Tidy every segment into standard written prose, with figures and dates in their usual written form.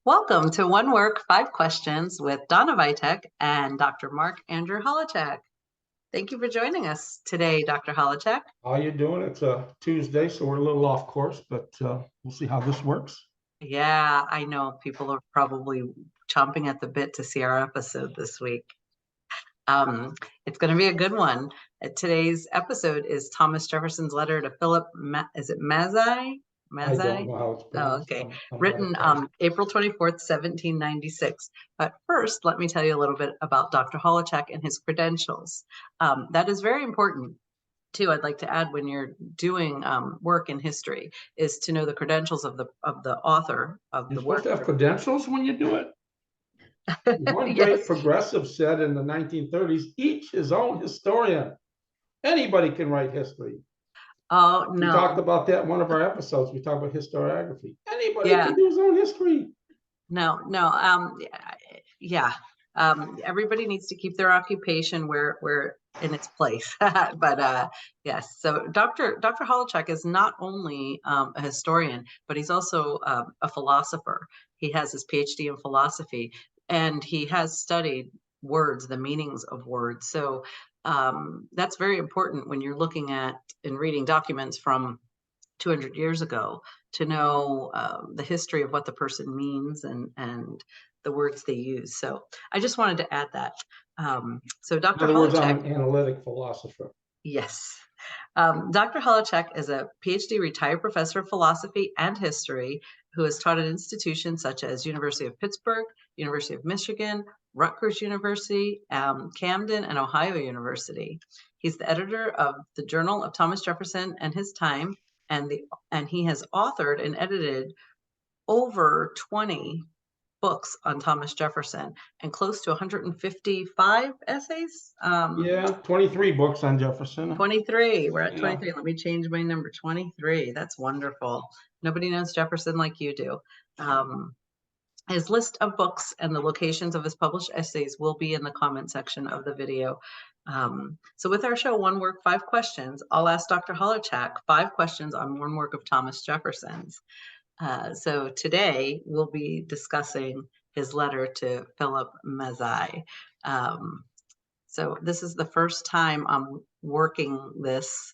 Welcome to One Work, Five Questions with Donna Vitek and Dr. Mark Andrew Holowchak. Thank you for joining us today, Dr. Holowchak. How you doing? It's a Tuesday, so we're a little off course, but we'll see how this works. Yeah, I know people are probably chomping at the bit to see our episode this week. It's going to be a good one. Today's episode is Thomas Jefferson's letter to Philip, is it Mazzei? I don't know how it's Oh, pronounced. okay. I'm Written April 24th, 1796. But first, let me tell you a little bit about Dr. Holowchak and his credentials. That is very important, too. I'd like to add, when you're doing work in history, is to know the credentials of the author of You're the supposed work. to have credentials when you do it. One great Yes. progressive said in the 1930s, each his own historian. Anybody can write history. Oh, We talked no. about that in one of our episodes. We talked about historiography. Anybody Yeah. can do his own history. No. Yeah. Everybody needs to keep their occupation where in its place. But yes, so Dr. Holowchak is not only a historian, but he's also a philosopher. He has his PhD in philosophy, and he has studied words, the meanings of words. So that's very important when you're looking at and reading documents from 200 years ago, to know the history of what the person means and the words they use. So I just wanted to add that. So In Dr. other words, I'm Holowchak, an analytic philosopher. yes. Dr. Holowchak is a PhD retired professor of philosophy and history who has taught at institutions such as University of Pittsburgh, University of Michigan, Rutgers University, Camden, and Ohio University. He's the editor of the Journal of Thomas Jefferson and His Time, and he has authored and edited over 20 books on Thomas Jefferson and close to 155 essays. Yeah, 23 books on Jefferson. 23. We're at Yeah. 23. Let me change my number. 23. That's wonderful. Nobody knows Jefferson like you do. His list of books and the locations of his published essays will be in the comment section of the video. So with our show, One Work, Five Questions, I'll ask Dr. Holowchak 5 questions on one work of Thomas Jefferson's. So today we'll be discussing his letter to Philip Messi. So this is the first time I'm working this,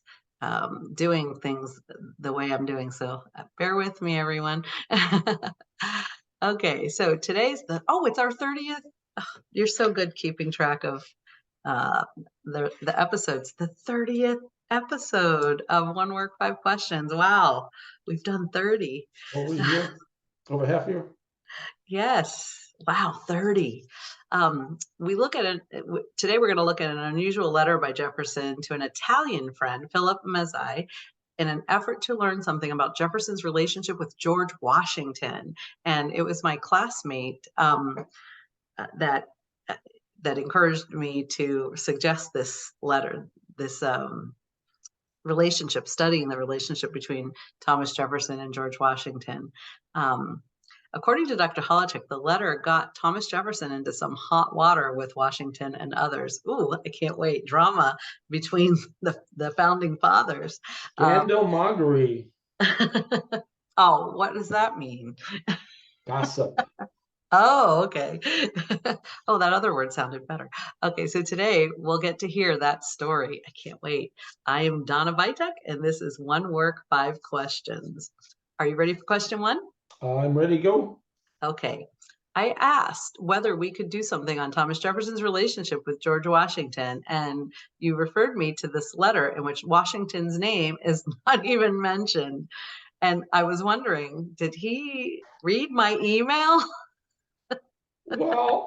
doing things the way I'm doing. So bear with me, everyone. Okay, so today's it's our 30th. Oh, you're so good keeping track of the episodes. The 30th episode of One Work, Five Questions. Wow, we've done 30. Over a year, over half a year. Yes. Wow, 30. We look at it today. We're going to look at an unusual letter by Jefferson to an Italian friend, Philip Messi, in an effort to learn something about Jefferson's relationship with George Washington. And it was my classmate that encouraged me to suggest this letter, this relationship, studying the relationship between Thomas Jefferson and George Washington. According to Dr. Holowchak, the letter got Thomas Jefferson into some hot water with Washington and others. Ooh, I can't wait. Drama between the founding fathers. Scandalmongery. Oh, what does that mean? Gossip. Oh, okay. Oh, that other word sounded better. Okay, so today we'll get to hear that story. I can't wait. I am Donna Vitek, and this is One Work, Five Questions. Are you ready for question 1? I'm ready to go. Okay. I asked whether we could do something on Thomas Jefferson's relationship with George Washington, and you referred me to this letter in which Washington's name is not even mentioned. And I was wondering, did he read my email? Well,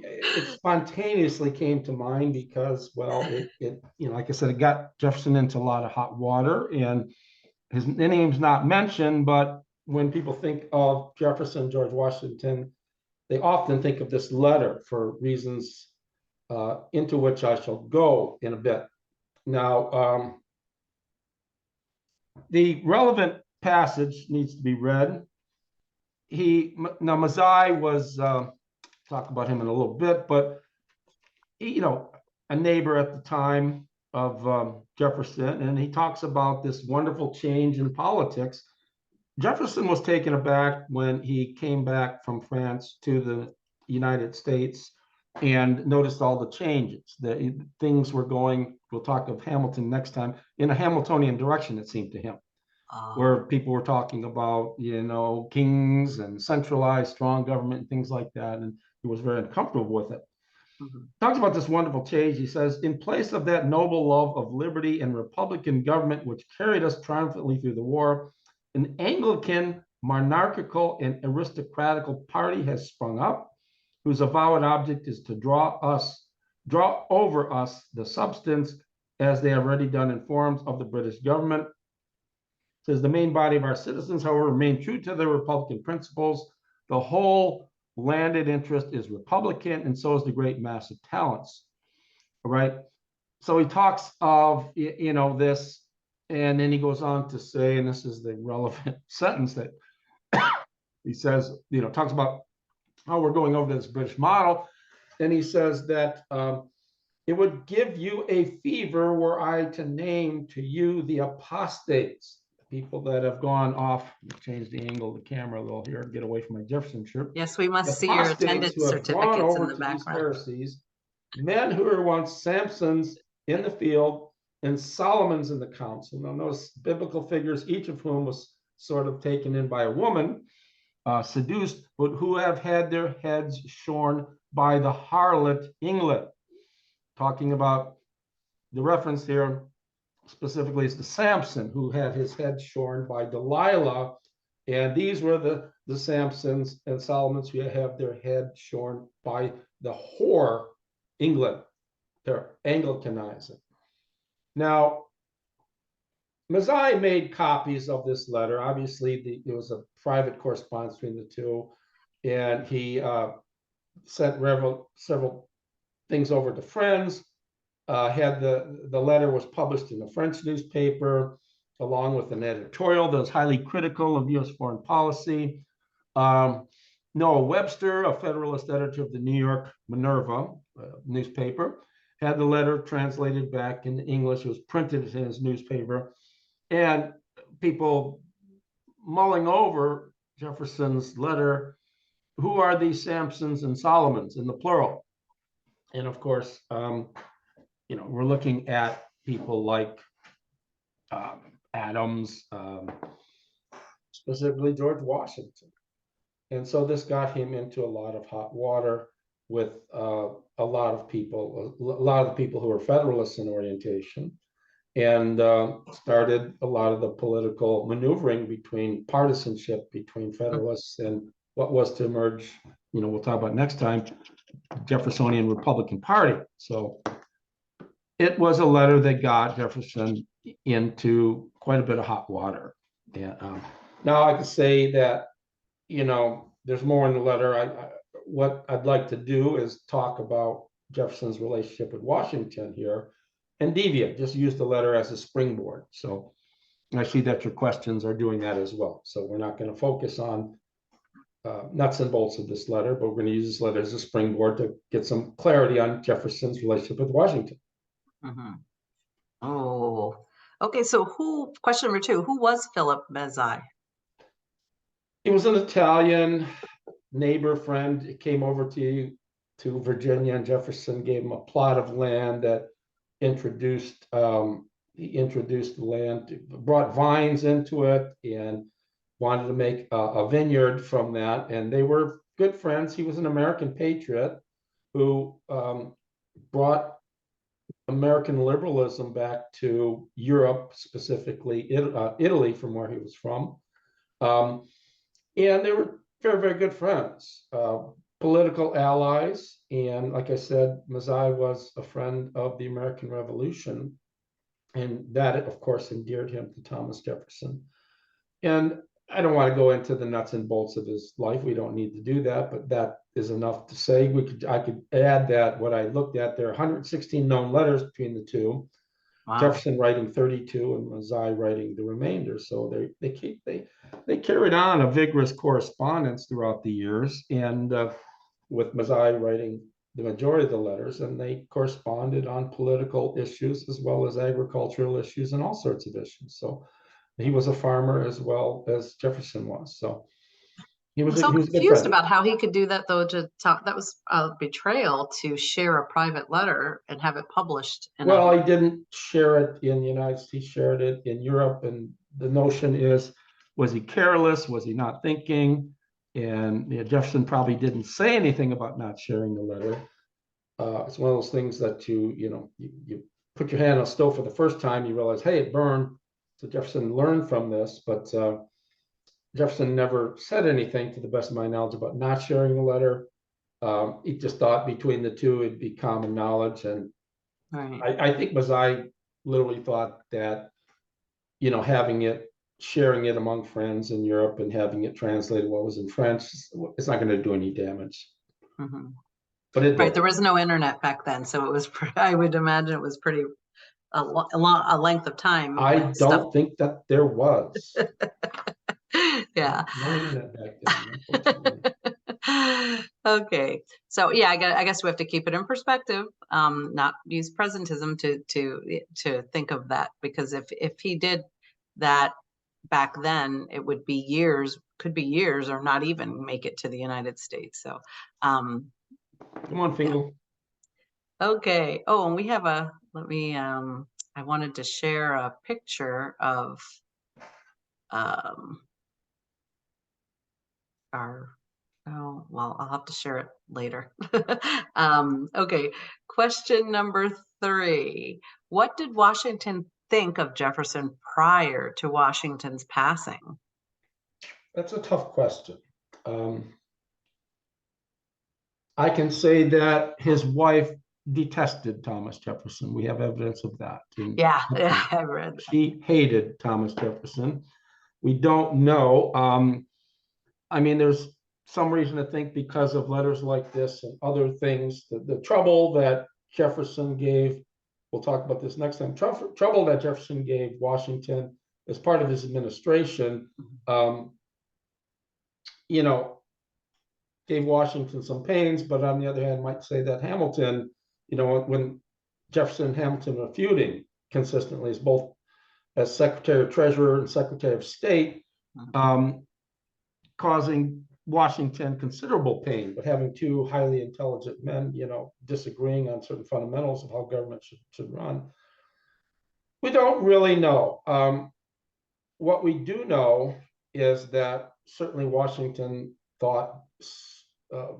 it spontaneously came to mind because, well, it like I said, it got Jefferson into a lot of hot water, and his name's not mentioned. But when people think of Jefferson, George Washington, they often think of this letter for reasons into which I shall go in a bit. Now, the relevant passage needs to be read. Mazzei was talk about him in a little bit, but he, a neighbor at the time of Jefferson, and he talks about this wonderful change in politics Jefferson was taken aback when he came back from France to the United States and noticed all the changes. Things were going, we'll talk of Hamilton next time, in a Hamiltonian direction, it seemed to him, where people were talking about, kings and centralized strong government and things like that. And he was very uncomfortable with it. Talks about this wonderful change. He says, in place of that noble love of liberty and republican government which carried us triumphantly through the war, an Anglican, monarchical, and aristocratical party has sprung up, whose avowed object is to draw over us the substance, as they have already done in forms of the British government. It says the main body of our citizens, however, remain true to their republican principles. The whole landed interest is republican, and so is the great mass of talents. All right. So he talks of, this, and then he goes on to say, and this is the relevant sentence that he says, talks about how we're going over to this British model. And he says that it would give you a fever were I to name to you the apostates, people that have gone off. Change the angle of the camera a little here, get away from my Jefferson shirt. Yes, we must see your attendance certificates in the background. Pharisees, men who were once Samsons in the field and Solomons in the council. Now notice biblical figures, each of whom was sort of taken in by a woman, seduced, but who have had their heads shorn by the harlot England. Talking about the reference here specifically is to Samson, who had his head shorn by Delilah. And these were the Samsons and Solomons who have their head shorn by the whore England. They're Anglicanizing. Now, Mazzei made copies of this letter. Obviously, it was a private correspondence between the two, and he sent several things over to friends. Had the letter was published in a French newspaper, along with an editorial that was highly critical of U.S. foreign policy. Noah Webster, a Federalist editor of the New York Minerva newspaper, had the letter translated back into English. It was printed in his newspaper. And people mulling over Jefferson's letter, who are these Samsons and Solomons in the plural? And of course, we're looking at people like Adams, specifically George Washington. And so this got him into a lot of hot water with a lot of the people who were Federalists in orientation, and started a lot of the political maneuvering between partisanship between Federalists and what was to emerge, we'll talk about next time, Jeffersonian Republican Party. So it was a letter that got Jefferson into quite a bit of hot water. And now I can say that, there's more in the letter. What I'd like to do is talk about Jefferson's relationship with Washington here and deviate, just use the letter as a springboard. So I see that your questions are doing that as well. So we're not going to focus on nuts and bolts of this letter, but we're going to use this letter as a springboard to get some clarity on Jefferson's relationship with Washington. Oh, okay. So question number 2, who was Philip Messi? He was an Italian neighbor friend. He came over to Virginia, and Jefferson gave him a plot of land that introduced the land, brought vines into it, and wanted to make a vineyard from that. And they were good friends. He was an American patriot who brought American liberalism back to Europe, specifically Italy, from where he was from. And they were very, very good friends, political allies. And like I said, Mazzei was a friend of the American Revolution. And that, of course, endeared him to Thomas Jefferson. And I don't want to go into the nuts and bolts of his life. We don't need to do that, but that is enough to say. I could add that what I looked at, there are 116 known letters between the two. Wow. Jefferson writing 32 and Mazzei writing the remainder. So they carried on a vigorous correspondence throughout the years, and with Mazzei writing the majority of the letters, and they corresponded on political issues as well as agricultural issues and all sorts of issues. So He was a farmer as well as Jefferson was. So I'm so he was a good confused friend. about how he could do that, though. That was a betrayal to share a private letter and have it published in a. Well, he didn't share it in the United States, he shared it in Europe. And the notion is, was he careless? Was he not thinking? And Jefferson probably didn't say anything about not sharing the letter. It's one of those things that you put your hand on a stove for the first time, you realize, hey, it burned. So Jefferson learned from this, but Jefferson never said anything, to the best of my knowledge, about not sharing the letter. He just thought between the two it'd be common knowledge. And Right. I think Mazzei literally thought that, sharing it among friends in Europe and having it translated what was in French, it's not going to do any damage. Mm-hmm. But it Right. did. There was no internet back then, so it was. I would imagine it was pretty a length of time I when stuff. don't think that there was. Yeah. No internet back then, unfortunately. Okay. So yeah, I guess we have to keep it in perspective, not use presentism to think of that, because if he did that back then, it would be years, could be years, or not even make it to the United States. So Come on, yeah. Fingal. Okay. Oh, and we have I wanted to share a picture of um our. Oh, well, I'll have to share it later. Okay, question number 3. What did Washington think of Jefferson prior to Washington's passing? That's a tough question. I can say that his wife detested Thomas Jefferson. We have evidence of that. Yeah, I read that. She hated Thomas Jefferson. We don't know. I mean, there's some reason to think, because of letters like this and other things, the trouble that Jefferson gave, we'll talk about this next time, trouble that Jefferson gave Washington as part of his administration, you know, gave Washington some pains, but on the other hand, might say that Hamilton, when Jefferson and Hamilton were feuding consistently as both as Secretary of Treasury and Secretary of State, causing Washington considerable pain, but having two highly intelligent men, disagreeing on certain fundamentals of how government should run. We don't really know. What we do know is that certainly Washington thought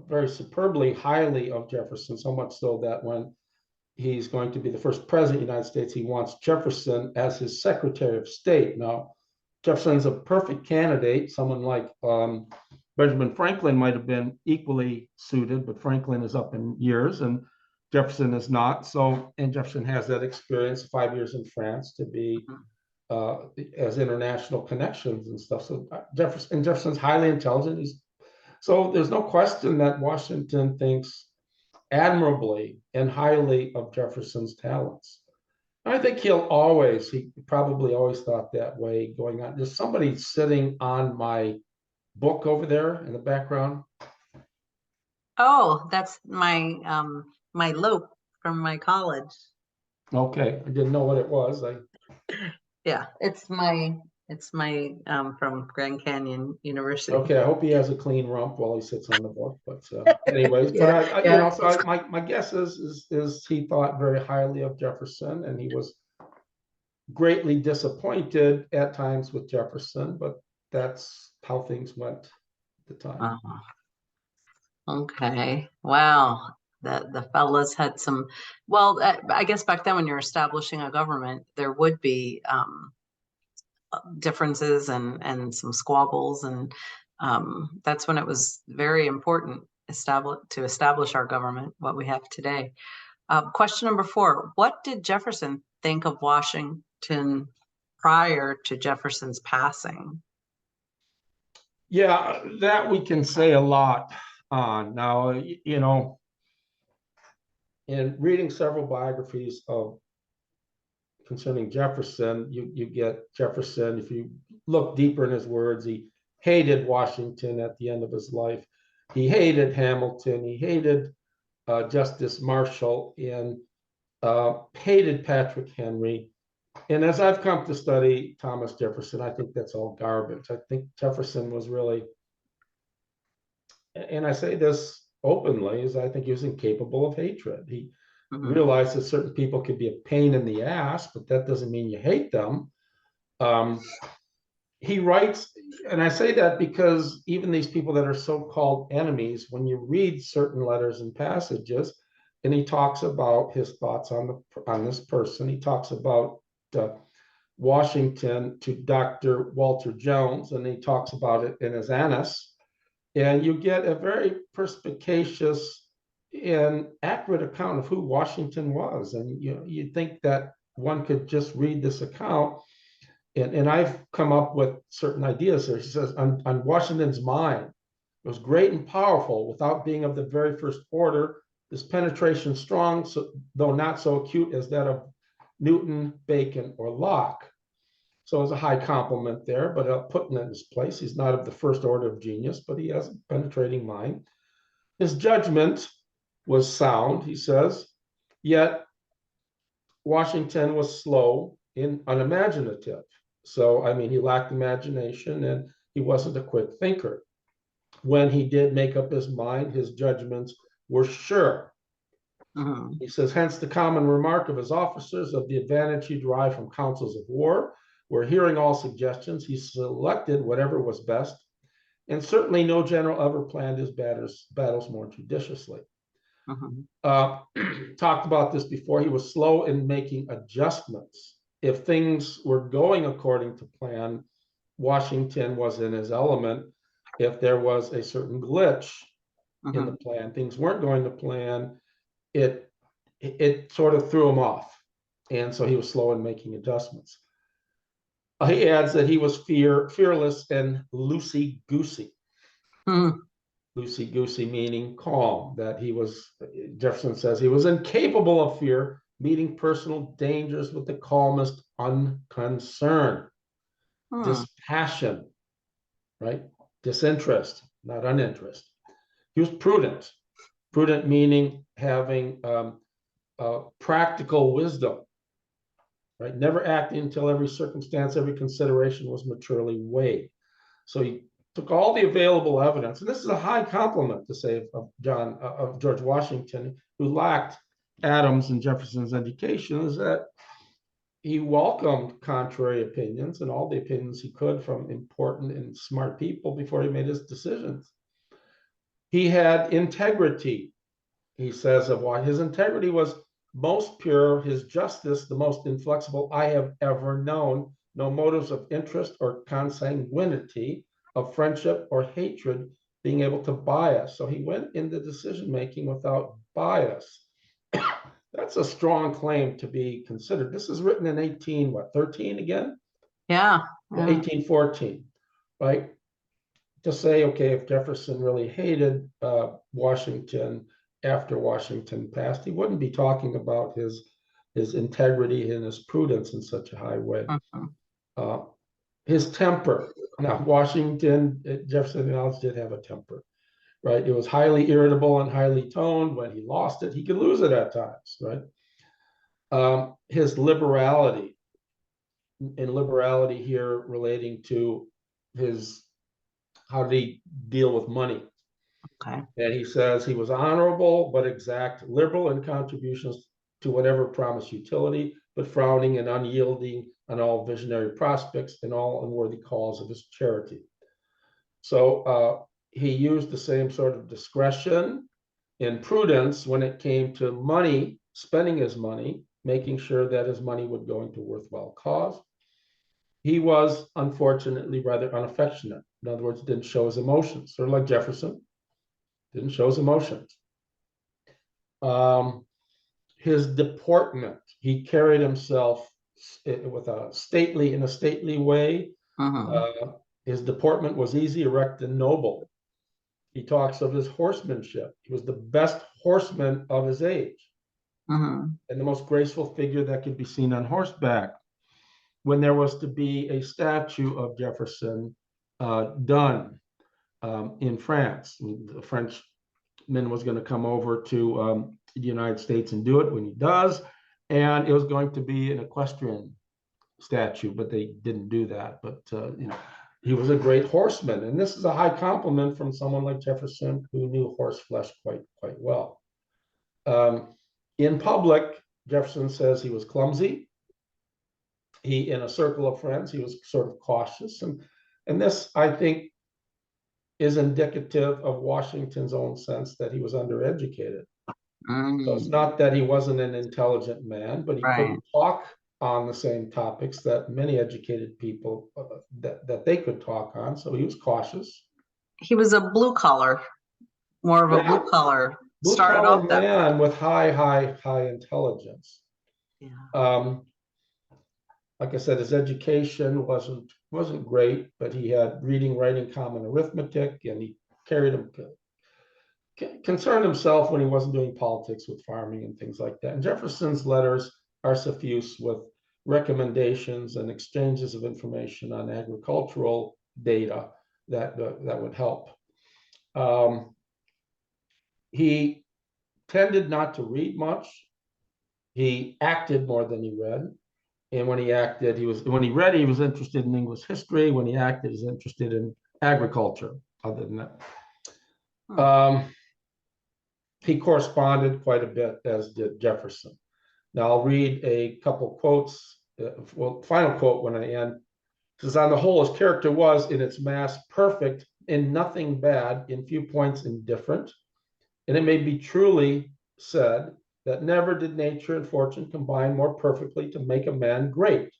very superbly highly of Jefferson, so much so that when he's going to be the first president of the United States, he wants Jefferson as his Secretary of State. Now, Jefferson's a perfect candidate. Someone like Benjamin Franklin might have been equally suited, but Franklin is up in years and Jefferson is not. So, and Jefferson has that experience, 5 years in France, to be as international connections and stuff. So Jefferson's highly intelligent. So there's no question that Washington thinks admirably and highly of Jefferson's talents. I think he probably always thought that way going on. There's somebody sitting on my book over there in the background. Oh, that's my lope from my college. Okay, I didn't know what it was. Yeah, it's my from Grand Canyon University. Okay, I hope he has a clean rump while he sits on the book. But anyways, Yeah, but so my guess is he thought very highly of Jefferson, and he was greatly disappointed at times with Jefferson, but that's how things went at the time. Okay. Wow. The fellas had some, well, I guess back then when you're establishing a government, there would be differences and some squabbles, and that's when it was very important to establish our government, what we have today. Question number 4: what did Jefferson think of Washington prior to Jefferson's passing? Yeah, that we can say a lot on. Now, in reading several biographies concerning Jefferson, you get Jefferson, if you look deeper in his words, he hated Washington at the end of his life. He hated Hamilton. He hated Justice Marshall, and hated Patrick Henry. And as I've come to study Thomas Jefferson, I think that's all garbage. I think Jefferson was really, and I say this openly, is I think he was incapable of hatred. He realized that certain people could be a pain in the ass, but that doesn't mean you hate them. He writes, and I say that because even these people that are so-called enemies, when you read certain letters and passages, and he talks about his thoughts on this person, he talks about Washington to Dr. Walter Jones, and he talks about it in his Annus, and you get a very perspicacious and accurate account of who Washington was. And you think that one could just read this account, and I've come up with certain ideas here. He says, on Washington's mind, it was great and powerful without being of the very first order. This penetration strong, though not so acute as that of Newton, Bacon, or Locke. So it's a high compliment there, but putting it in his place. He's not of the first order of genius, but he has a penetrating mind. His judgment was sound, he says, yet Washington was slow and unimaginative. So, I mean, he lacked imagination and he wasn't a quick thinker. When he did make up his mind, his judgments were sure. He says, hence the common remark of his officers of the advantage he derived from councils of war, where hearing all suggestions, he selected whatever was best, and certainly no general ever planned his battles more judiciously. Talked about this before. He was slow in making adjustments. If things were going according to plan, Washington was in his element. If there was a certain glitch in the plan, things weren't going to plan, it sort of threw him off. And so he was slow in making adjustments. He adds that he was fearless and loosey-goosey. Loosey-goosey meaning calm, that he was, Jefferson says, he was incapable of fear, meeting personal dangers with the calmest unconcern. Dispassion, right? Disinterest, not uninterest. He was prudent. Prudent meaning having practical wisdom, right? Never acting until every circumstance, every consideration was maturely weighed. So he took all the available evidence, and this is a high compliment to say of George Washington, who lacked Adams and Jefferson's education, is that he welcomed contrary opinions and all the opinions he could from important and smart people before he made his decisions. He had integrity. He says of why his integrity was most pure, his justice the most inflexible I have ever known, no motives of interest or consanguinity, of friendship or hatred being able to bias. So he went into decision making without bias. That's a strong claim to be considered. This is written in 1813 again? Yeah. 1814, right? To say, okay, if Jefferson really hated Washington after Washington passed, he wouldn't be talking about his integrity and his prudence in such a high way. His temper. Now, Jefferson did have a temper, right? It was highly irritable and highly toned. When he lost it, he could lose it at times, right? His liberality, and liberality here relating to how did he deal with money? Okay. And he says he was honorable but exact, liberal in contributions to whatever promised utility, but frowning and unyielding on all visionary prospects and all unworthy calls of his charity. So he used the same sort of discretion and prudence when it came to money, spending his money, making sure that his money would go into worthwhile cause. He was unfortunately rather unaffectionate. In other words, didn't show his emotions, sort of like Jefferson, didn't show his emotions. His deportment, he carried himself with in a stately way. His deportment was easy, erect, and noble. He talks of his horsemanship. He was the best horseman of his age, and the most graceful figure that could be seen on horseback. When there was to be a statue of Jefferson done in France, the Frenchman was going to come over to the United States and do it when he does, and it was going to be an equestrian statue, but they didn't do that. But he was a great horseman, and this is a high compliment from someone like Jefferson, who knew horse flesh quite well. In public, Jefferson says he was clumsy. In a circle of friends, he was sort of cautious, and this, I think, is indicative of Washington's own sense that he was undereducated. So it's not that he wasn't an intelligent man, but he couldn't talk on the same topics that many educated people that they could talk on. So he was cautious. He was a blue collar, more of a blue collar. Started off that man with high intelligence. Yeah. Like I said, his education wasn't great, but he had reading, writing, common arithmetic, and he concerned himself when he wasn't doing politics with farming and things like that. And Jefferson's letters are suffuse with recommendations and exchanges of information on agricultural data that would help. He tended not to read much. He acted more than he read. And when he acted, when he read, he was interested in English history. When he acted, he was interested in agriculture, other than that. He corresponded quite a bit, as did Jefferson. Now I'll read a couple quotes. Final quote when I end. It says, on the whole, his character was, in its mass, perfect, in nothing bad, in few points indifferent. And it may be truly said that never did nature and fortune combine more perfectly to make a man great,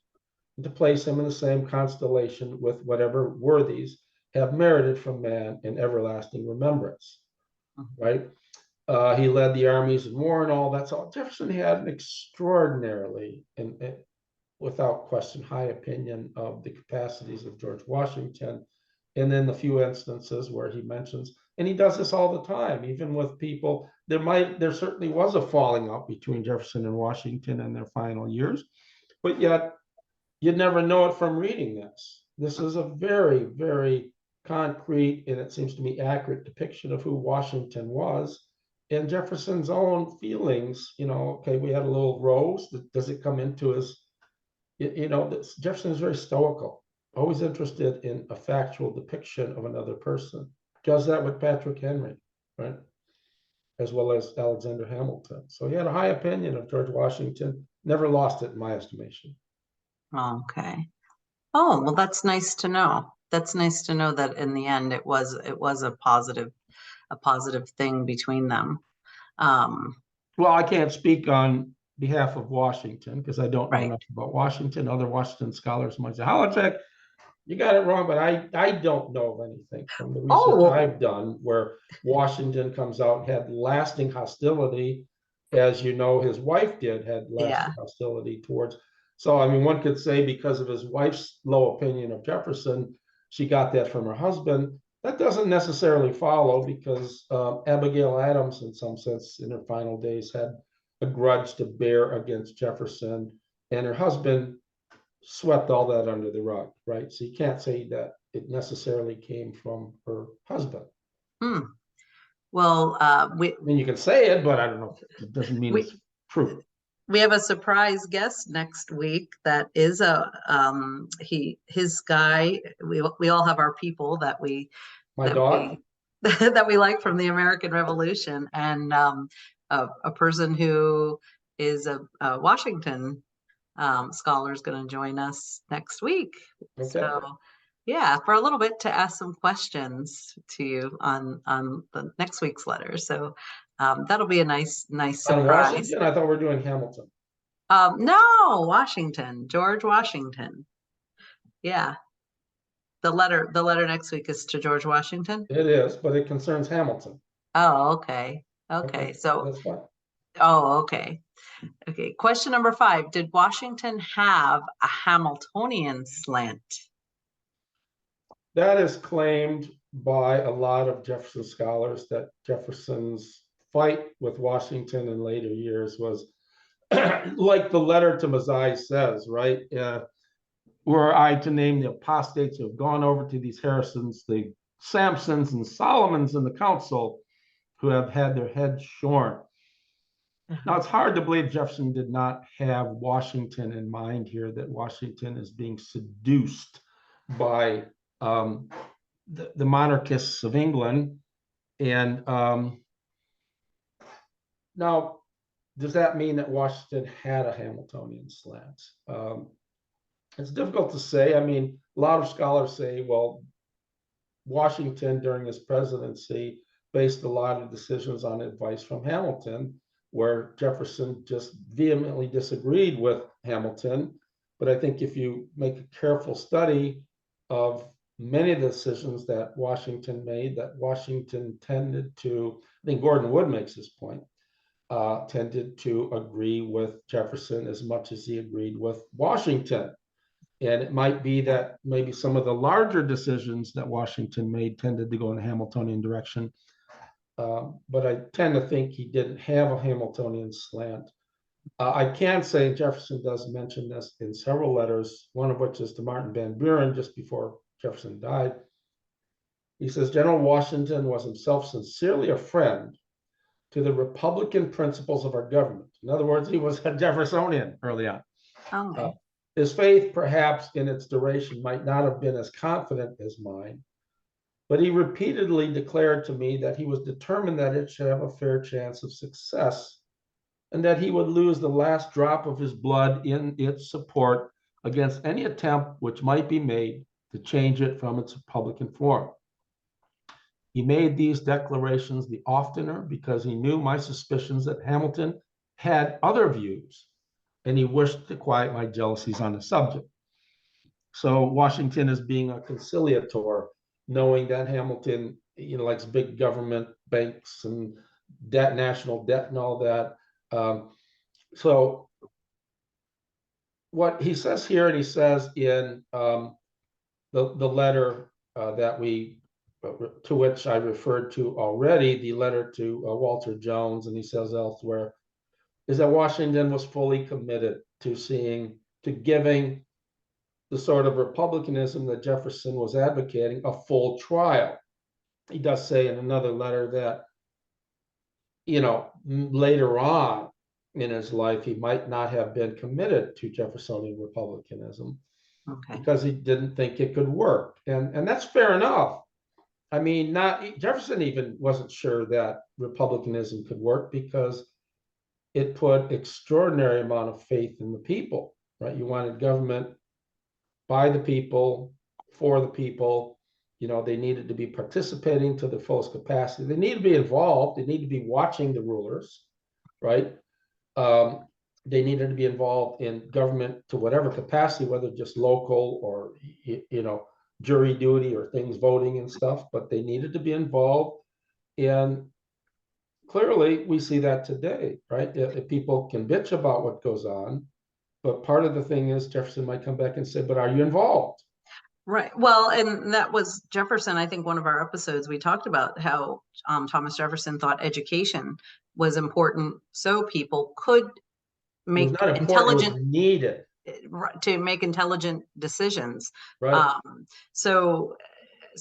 and to place him in the same constellation with whatever worthies have merited from man in everlasting remembrance. Right? He led the armies in war and all that. So Jefferson had an extraordinarily, and without question, high opinion of the capacities of George Washington. And then the few instances where he mentions, and he does this all the time, even with people, there certainly was a falling out between Jefferson and Washington in their final years, but yet you'd never know it from reading this. This is a very, very concrete, and it seems to me accurate depiction of who Washington was and Jefferson's own feelings. Okay, we had a little rose. Does it come into his, Jefferson is very stoical, always interested in a factual depiction of another person. Does that with Patrick Henry, right? As well as Alexander Hamilton. So he had a high opinion of George Washington, never lost it in my estimation. Okay. Oh, well, that's nice to know. That's nice to know that in the end it was a positive thing between them. Well, I can't speak on behalf of Washington because I don't know Right. enough about Washington. Other Washington scholars might say, Holowchak, you got it wrong, but I don't know of anything from the research I've done where Washington comes out and had lasting hostility, as you know, his wife had lasting hostility towards. So, I mean, one could say because of his wife's low opinion of Jefferson, she got that from her husband. That doesn't necessarily follow because Abigail Adams, in some sense, in her final days, had a grudge to bear against Jefferson, and her husband swept all that under the rug, right? So you can't say that it necessarily came from her husband. Well, I mean, you can say it, but I don't know. It doesn't mean it's true. We have a surprise guest next week. That is his guy. We all have our people that we that we like from the American Revolution, and a person who is a Washington scholar is going to join us next week. Okay. So yeah, for a little bit to ask some questions to you on the next week's letter. So that'll be a nice surprise. Washington? I thought we were doing Hamilton. No, Washington, George Washington. Yeah. The letter next week is to George Washington. It is, but it concerns Hamilton. Oh, okay. Okay. So that's fine. Oh, okay. Okay. Question number 5. Did Washington have a Hamiltonian slant? That is claimed by a lot of Jefferson scholars, that Jefferson's fight with Washington in later years was like the letter to Mazzei says, right? Were I to name the apostates who have gone over to these heresies, the Samsons and Solomons in the council, who have had their heads shorn. Now, it's hard to believe Jefferson did not have Washington in mind here, that Washington is being seduced by the monarchists of England. And now, does that mean that Washington had a Hamiltonian slant? It's difficult to say. I mean, a lot of scholars say, well, Washington during his presidency based a lot of decisions on advice from Hamilton, where Jefferson just vehemently disagreed with Hamilton. But I think if you make a careful study of many of the decisions that Washington made, that Washington tended to, I think Gordon Wood makes this point, tended to agree with Jefferson as much as he agreed with Washington. And it might be that maybe some of the larger decisions that Washington made tended to go in the Hamiltonian direction. But I tend to think he didn't have a Hamiltonian slant. I can say Jefferson does mention this in several letters, one of which is to Martin Van Buren just before Jefferson died. He says, General Washington was himself sincerely a friend to the Republican principles of our government. In other words, he was a Jeffersonian early on. Okay. His faith, perhaps in its duration, might not have been as confident as mine, but he repeatedly declared to me that he was determined that it should have a fair chance of success, and that he would lose the last drop of his blood in its support against any attempt which might be made to change it from its Republican form. He made these declarations the oftener because he knew my suspicions that Hamilton had other views, and he wished to quiet my jealousies on the subject. So Washington is being a conciliator, knowing that Hamilton, likes big government, banks, and debt, national debt, and all that. So what he says here, and he says in the letter that to which I referred to already, the letter to Walter Jones, and he says elsewhere, is that Washington was fully committed to giving the sort of republicanism that Jefferson was advocating a full trial. He does say in another letter that, later on in his life, he might not have been committed to Jeffersonian republicanism because he didn't think it could work. And that's fair enough. I mean, Jefferson even wasn't sure that republicanism could work because it put extraordinary amount of faith in the people, right? You wanted government by the people, for the people. They needed to be participating to the fullest capacity. They need to be involved. They need to be watching the rulers, right? They needed to be involved in government to whatever capacity, whether just local or, jury duty or things, voting and stuff, but they needed to be involved. And clearly we see that today, right? If people can bitch about what goes on, but part of the thing is Jefferson might come back and say, but are you involved? Right. Well, and that was Jefferson. I think one of our episodes, we talked about how Thomas Jefferson thought education was important so people could make intelligent, it was needed to make intelligent decisions. Right. So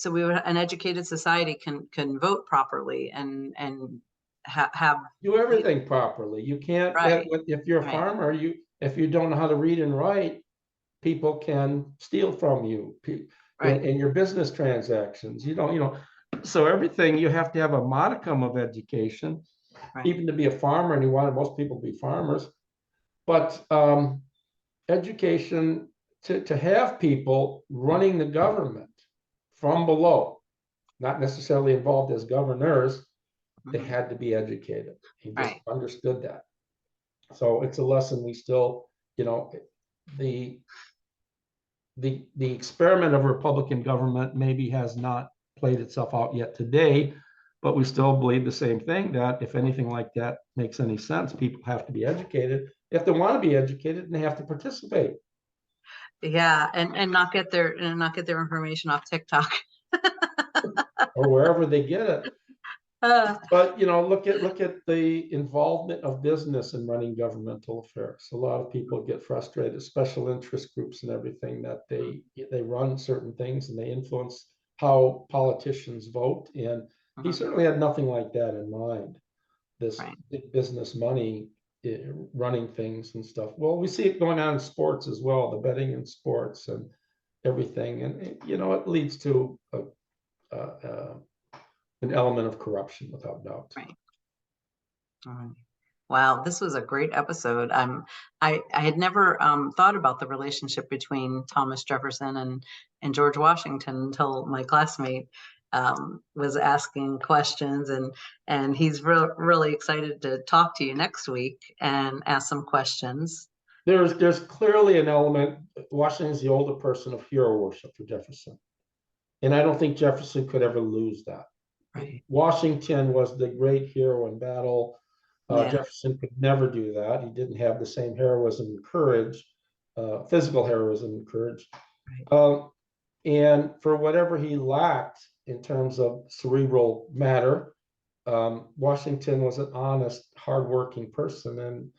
an educated society can vote properly and have do everything properly. You can't, right. If you're a farmer, if you don't know how to read and write, people can steal from you in your business transactions. So everything, you have to have a modicum of education, even to be a farmer, and you wanted most people to be farmers. But education to have people running the government from below, not necessarily involved as governors, they had to be educated. He just understood that. So it's a lesson we still, the experiment of Republican government maybe has not played itself out yet today, but we still believe the same thing, that if anything like that makes any sense, people have to be educated. If they want to be educated, and they have to participate. Yeah, and not get their information off TikTok or wherever they get it. But look at the involvement of business in running governmental affairs. A lot of people get frustrated, special interest groups and everything, that they run certain things and they influence how politicians vote. And he certainly had nothing like that in mind. this Right. big business money running things and stuff. Well, we see it going on in sports as well, the betting in sports and everything. And it leads to an element of corruption without doubt. Right. Wow, this was a great episode. I had never thought about the relationship between Thomas Jefferson and George Washington until my classmate was asking questions, and he's really excited to talk to you next week and ask some questions. There's clearly an element. Washington's the older person of hero worship for Jefferson, and I don't think Jefferson could ever lose that. Right. Washington was the great hero in battle. Yeah. Jefferson could never do that. He didn't have the same heroism and courage, physical heroism and courage. Right. And for whatever he lacked in terms of cerebral matter, Washington was an honest, hardworking person, and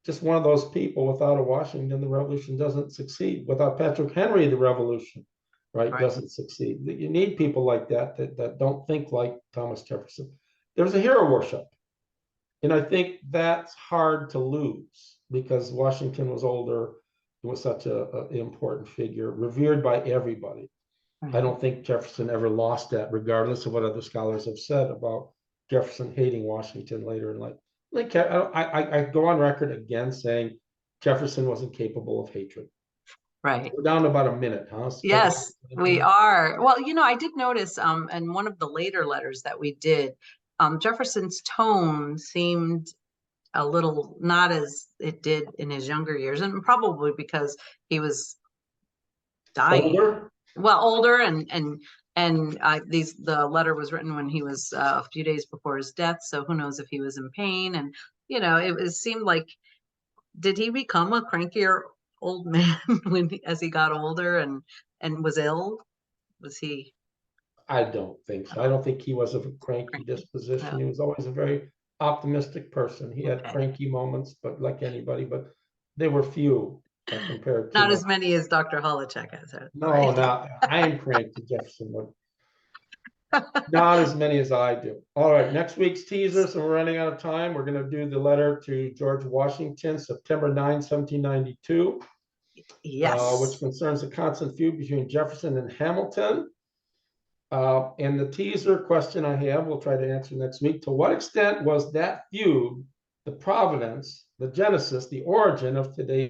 just one of those people. Without a Washington, the revolution doesn't succeed. Without Patrick Henry, the revolution, right, doesn't succeed. You need people like that don't think like Thomas Jefferson. There's a hero worship. And I think that's hard to lose because Washington was older. He was such an important figure, revered by everybody. I don't think Jefferson ever lost that, regardless of what other scholars have said about Jefferson hating Washington later in life. I go on record again saying Jefferson wasn't capable of hatred. Right. We're down to about a minute, huh? Yes, we are. Well, I did notice in one of the later letters that we did, Jefferson's tone seemed a little not as it did in his younger years, and probably because he was dying. Older, and the letter was written when he was a few days before his death, so who knows if he was in pain. And it seemed like, did he become a crankier old man as he got older and was ill? Was he? I don't think so. I don't think he was of a cranky disposition. No. He was always a very optimistic person. He had cranky moments, but like anybody, but they were few compared to not as many as Dr. Holowchak has had. No, not I am cranky, Jefferson, but not as many as I do. All right, next week's teaser, so we're running out of time. We're going to do the letter to George Washington, September 9, 1792. Yes. Which concerns the constant feud between Jefferson and Hamilton. And the teaser question I have, we'll try to answer next week. To what extent was that feud the provenance, the genesis, the origin of today's